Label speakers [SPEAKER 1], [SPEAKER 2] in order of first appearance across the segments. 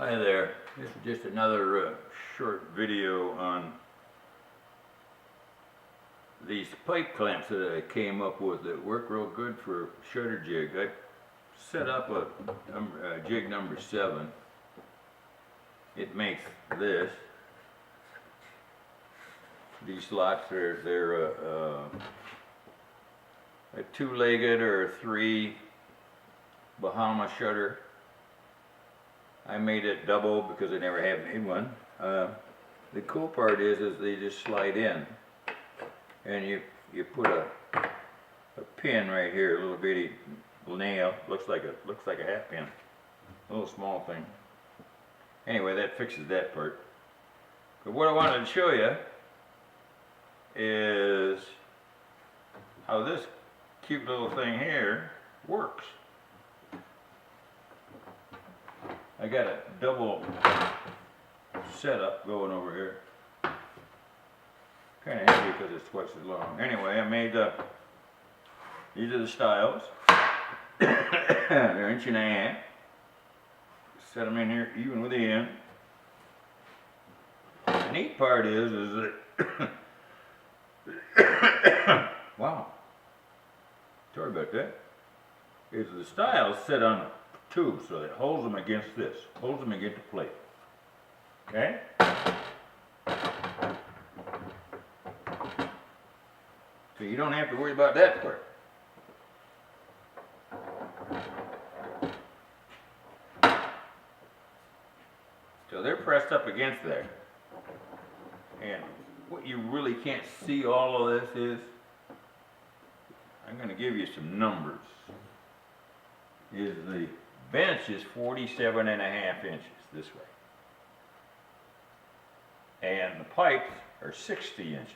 [SPEAKER 1] Hi there, this is just another short video on these pipe clamps that I came up with that work real good for shutter jig. I set up a jig number 7. It makes this. These slots, they're a 2-legged or a 3 Bahama shutter. I made it double because I never have made one. The cool part is they just slide in, and you put a pin right here, a little bitty nail. Looks like a hat pin, a little small thing. Anyway, that fixes that part. But what I wanted to show you is how this cute little thing here works. I got a double setup going over here. Kind of heavy because it's twice as long. Anyway, I made these are the styles. They're 1.5 inches. Set them in here even with the end. The neat part is that wow, sorry about that. Is the styles sit on a tube, so it holds them against this, holds them against the plate. Okay? So you don't have to worry about that part. So they're pressed up against there. And what you really can't see all of this is, I'm going to give you some numbers. Is the bench is 47.5 inches this way. And the pipes are 60 inches.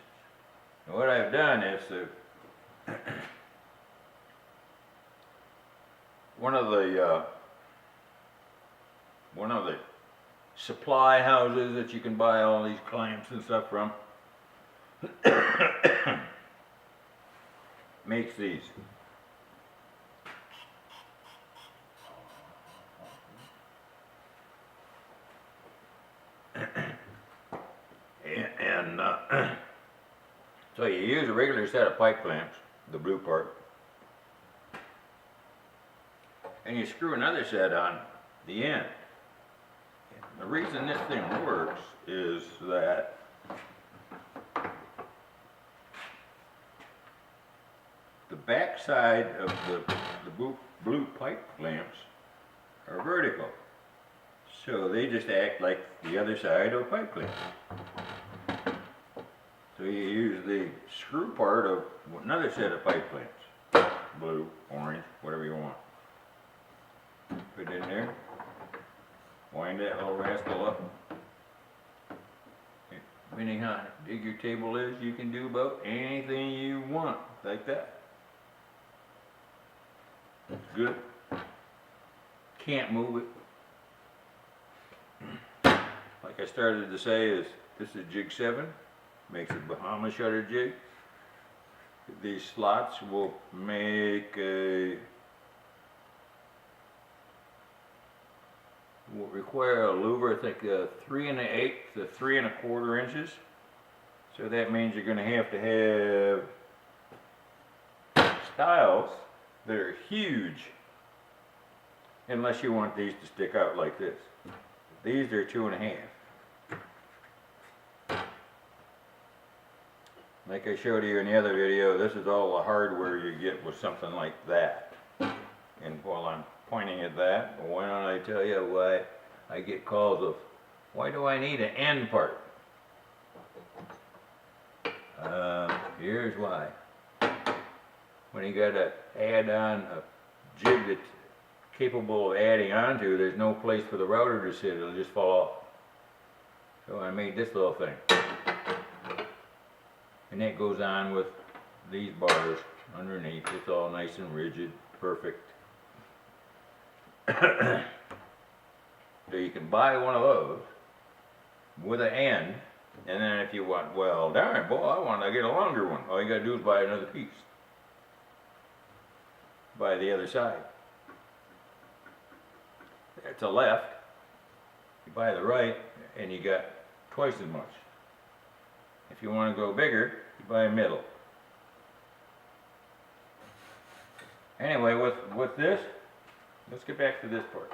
[SPEAKER 1] And what I've done is one of the supply houses that you can buy all these clamps and stuff from makes these. So you use a regular set of pipe clamps, the blue part, and you screw another set on the end. The reason this thing works is that the back side of the blue pipe clamps are vertical, so they just act like the other side of a pipe clamp. So you use the screw part of another set of pipe clamps, blue, orange, whatever you want. Put it in there, wind that little rascal up. Depending on how big your table is, you can do about anything you want, like that. That's good. Can't move it. Like I started to say, this is jig 7. Makes a Bahama shutter jig. These slots will make will require a louver, I think 3 1/8 to 3 1/4 inches. So that means you're going to have styles that are huge, unless you want these to stick out like this. These are 2 1/2. Like I showed you in the other video, this is all the hardware you get with something like that. And while I'm pointing at that, why don't I tell you why I get calls of, why do I need an end part? Here's why. When you got to add on a jig that's capable of adding onto, there's no place for the router to sit, it'll just fall off. So I made this little thing. And that goes on with these bars underneath. It's all nice and rigid, perfect. So you can buy one of those with an end, and then if you want, well, darn, boy, I want to get a longer one. All you got to do is buy another piece. Buy the other side. To left, you buy the right and you got twice as much. If you want to go bigger, you buy a middle. Anyway, with this, let's get back to this part.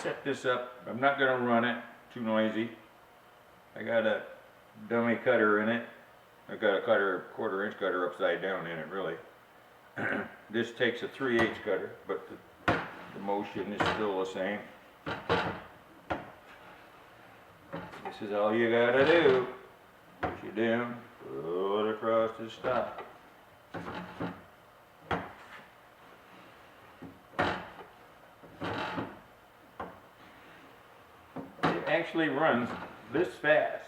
[SPEAKER 1] Set this up. I'm not going to run it too noisy. I got a dummy cutter in it. I got a cutter, 1/4 inch cutter upside down in it, really. This takes a 3/8 cutter, but the motion is still the same. This is all you gotta do. Push it down, pull it across the stop. It actually runs this fast.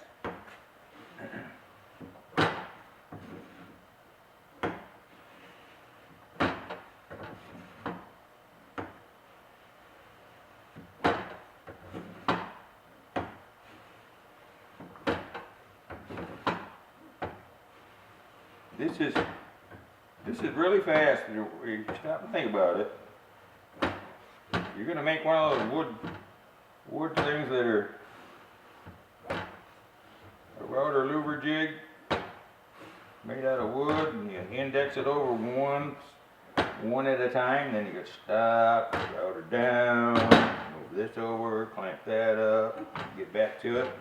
[SPEAKER 1] This is really fast. You stop and think about it. You're gonna make one of those wood things that are a router louver jig made out of wood, and you index it over one at a time. Then you can stop, router down, move this over, clamp that up, get back to it.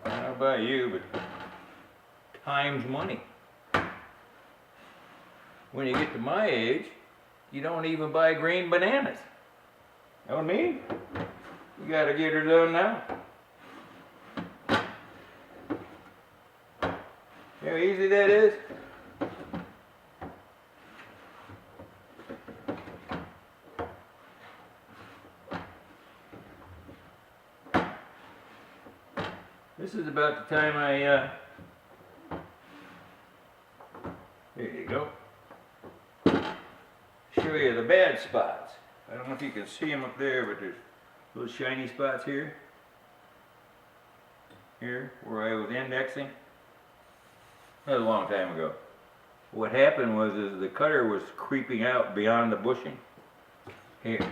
[SPEAKER 1] I don't know about you, but time's money. When you get to my age, you don't even buy green bananas. You know what I mean? You gotta get her done now. You know how easy that is? This is about the time there you go. Show you the bad spots. I don't know if you can see them up there, but there's little shiny spots here. Here, where I was indexing. That was a long time ago. What happened was the cutter was creeping out beyond the bushing. Here.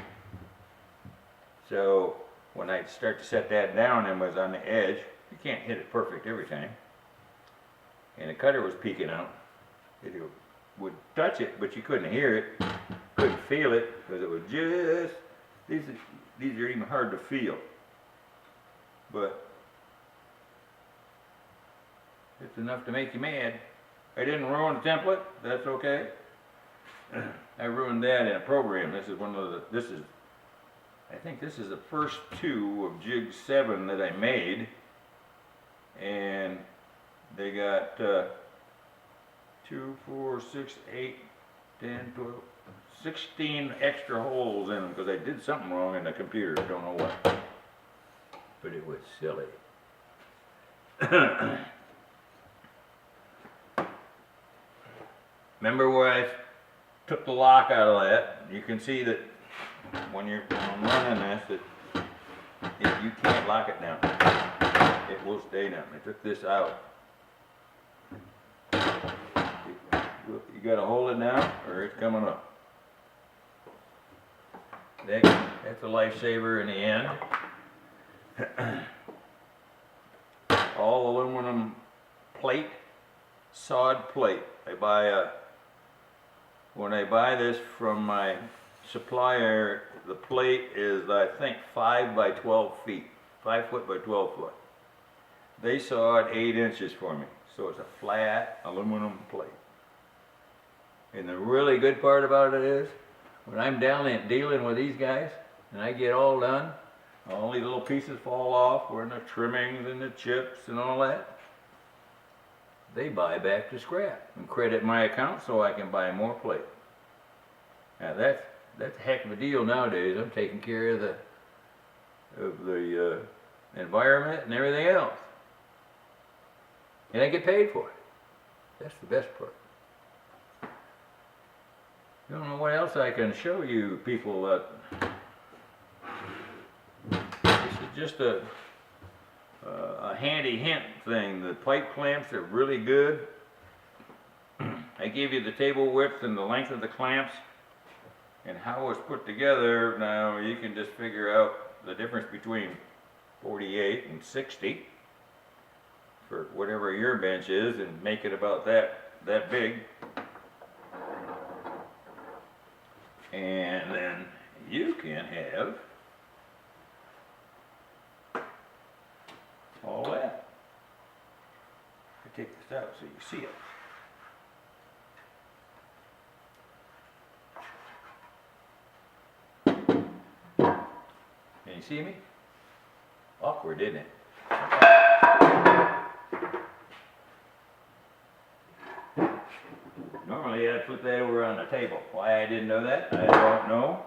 [SPEAKER 1] So when I start to set that down and was on the edge, you can't hit it perfect every time. And the cutter was peeking out. It would touch it, but you couldn't hear it, couldn't feel it, because it was just, these are even hard to feel. But it's enough to make you mad. I didn't ruin the template, that's okay. I ruined that in a program. This is I think this is the first 2 of Jig 7 that I made. And they got 2, 4, 6, 8, 10, 12, 16 extra holes in them because I did something wrong in the computer. I don't know what. But it was silly. Remember where I took the lock out of that? You can see that when I'm running this, that you can't lock it down. It will stay down. I took this out. You gotta hold it down or it's coming up. That's a lifesaver in the end. All aluminum plate, sawed plate. When I buy this from my supplier, the plate is, I think, 5 by 12 feet. 5 foot by 12 foot. They sawed 8 inches for me, so it's a flat aluminum plate. And the really good part about it is, when I'm down there dealing with these guys, and I get all done, all these little pieces fall off, or the trimmings and the chips and all that, they buy back the scrap and credit my account so I can buy more plate. Now that's a heck of a deal nowadays. I'm taking care of the environment and everything else. And I get paid for it. That's the best part. I don't know what else I can show you people that this is just a handy hint thing. The pipe clamps are really good. I gave you the table width and the length of the clamps and how it's put together. Now you can just figure out the difference between 48 and 60 for whatever your bench is and make it about that big. And then you can have all that. I take this out so you see it. Can you see me? Awkward, isn't it? Normally I'd put that over on the table. Why I didn't know that, I don't know.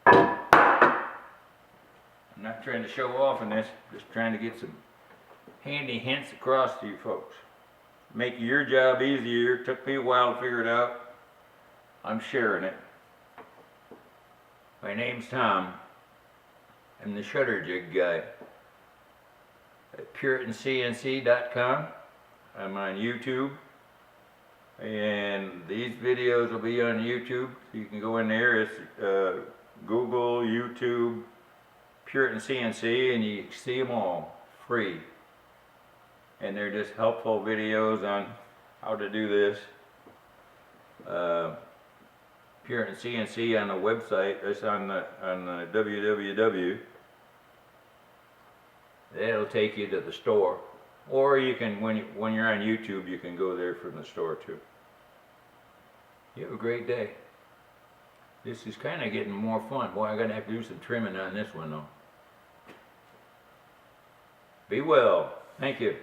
[SPEAKER 1] I'm not trying to show off in this, just trying to get some handy hints across to you folks. Make your job easier. Took me a while to figure it out. I'm sharing it. My name's Tom. I'm the shutter jig guy at PuritanCNC.com. I'm on YouTube, and these videos will be on YouTube. You can go in there. It's Google, YouTube, Puritan CNC, and you see them all free. And they're just helpful videos on how to do this. Puritan CNC on the website. It's on the www. That'll take you to the store, or you can when you're on YouTube, you can go there from the store too. You have a great day. This is kind of getting more fun. Boy, I'm gonna have to do some trimming on this one though. Be well. Thank you.